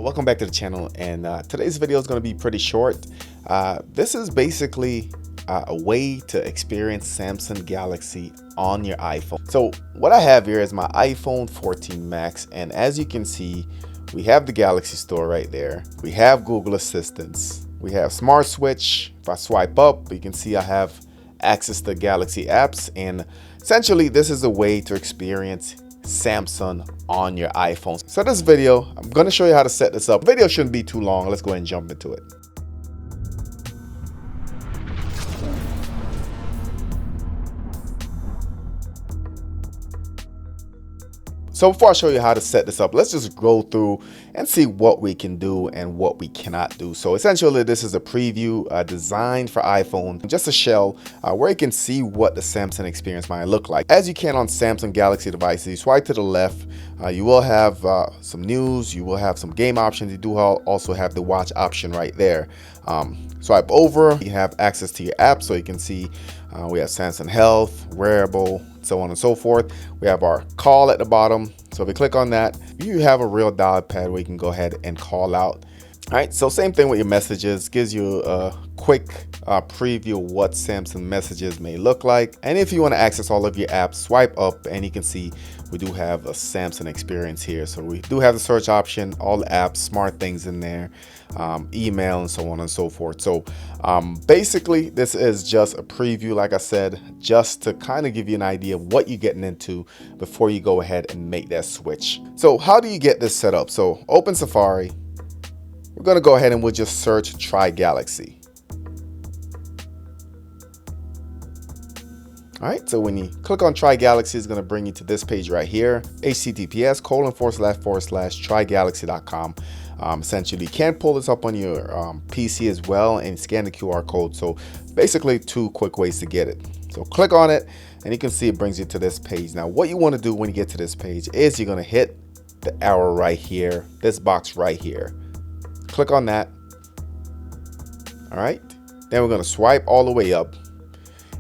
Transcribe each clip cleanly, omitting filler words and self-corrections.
Welcome back to the channel, and today's video is going to be pretty short. This is basically a way to experience Samsung Galaxy on your iPhone. So what I have here is my iPhone 14 Max, and as you can see, we have the Galaxy Store right there. We have Google Assistants. We have Smart Switch. If I swipe up, you can see I have access to Galaxy apps, and essentially this is a way to experience Samsung on your iPhone. So this video, I'm going to show you how to set this up. The video shouldn't be too long. Let's go ahead and jump into it. So before I show you how to set this up, let's just go through and see what we can do and what we cannot do. So essentially, this is a preview designed for iPhone, just a shell where you can see what the Samsung experience might look like. As you can on Samsung Galaxy devices, you swipe to the left, you will have some news, you will have some game options. You do also have the watch option right there. Swipe over, you have access to your app, so you can see we have Samsung Health, Wearable, so on and so forth. We have our call at the bottom. So if we click on that, you have a real dial pad where you can go ahead and call out. All right, so same thing with your messages, gives you a quick preview of what Samsung messages may look like. And if you want to access all of your apps, swipe up and you can see we do have a Samsung experience here. So we do have the search option, all the apps, smart things in there, email, and so on and so forth. So basically this is just a preview, like I said, just to kind of give you an idea of what you're getting into before you go ahead and make that switch. So how do you get this set up? So open Safari. We're going to go ahead and we'll just search Try Galaxy. All right, so when you click on Try Galaxy, it's going to bring you to this page right here, https://trygalaxy.com. Essentially, you can pull this up on your PC as well and scan the QR code. So basically, two quick ways to get it. So click on it and you can see it brings you to this page. Now, what you want to do when you get to this page is you're going to hit the arrow right here, this box right here. Click on that. All right, then we're going to swipe all the way up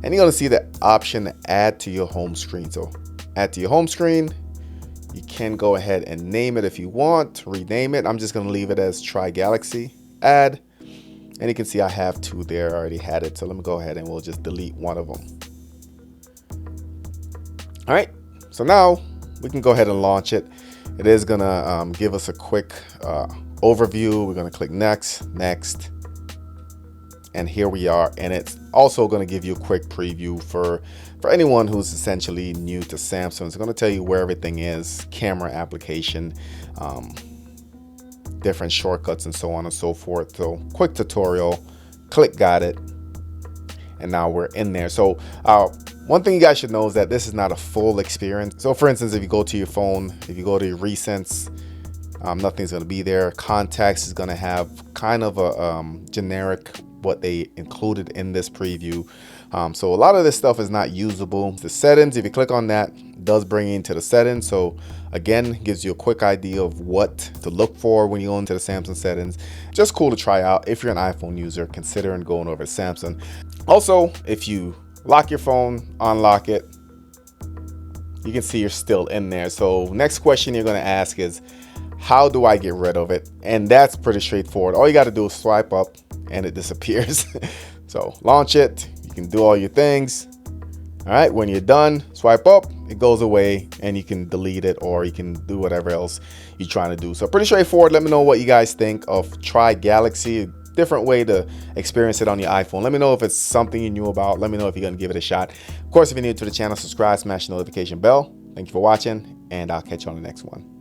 and you're going to see the option add to your home screen. So add to your home screen, you can go ahead and name it if you want, rename it. I'm just going to leave it as Try Galaxy, add, and you can see I have two there. I already had it, so let me go ahead and we'll just delete one of them. All right, so now we can go ahead and launch it. It is going to give us a quick overview. We're going to click next, and here we are. And it's also going to give you a quick preview for anyone who's essentially new to Samsung. It's going to tell you where everything is, camera application, different shortcuts, and so on and so forth. So quick tutorial, click got it, and now we're in there. So one thing you guys should know is that this is not a full experience. So for instance, if you go to your phone, if you go to your recents, nothing's going to be there. Contacts is going to have kind of a generic what they included in this preview. So a lot of this stuff is not usable. The settings, if you click on that, does bring you into the settings. So again, gives you a quick idea of what to look for when you go into the Samsung settings. Just cool to try out. If you're an iPhone user, considering going over to Samsung. Also, if you lock your phone, unlock it, you can see you're still in there. So next question you're going to ask is, how do I get rid of it? And that's pretty straightforward. All you got to do is swipe up and it disappears. So launch it, you can do all your things. All right, when you're done, swipe up, it goes away and you can delete it or you can do whatever else you're trying to do. So pretty straightforward. Let me know what you guys think of Try Galaxy, a different way to experience it on your iPhone. Let me know if it's something you knew about. Let me know if you're gonna give it a shot. Of course, if you're new to the channel, subscribe, smash the notification bell. Thank you for watching, and I'll catch you on the next one.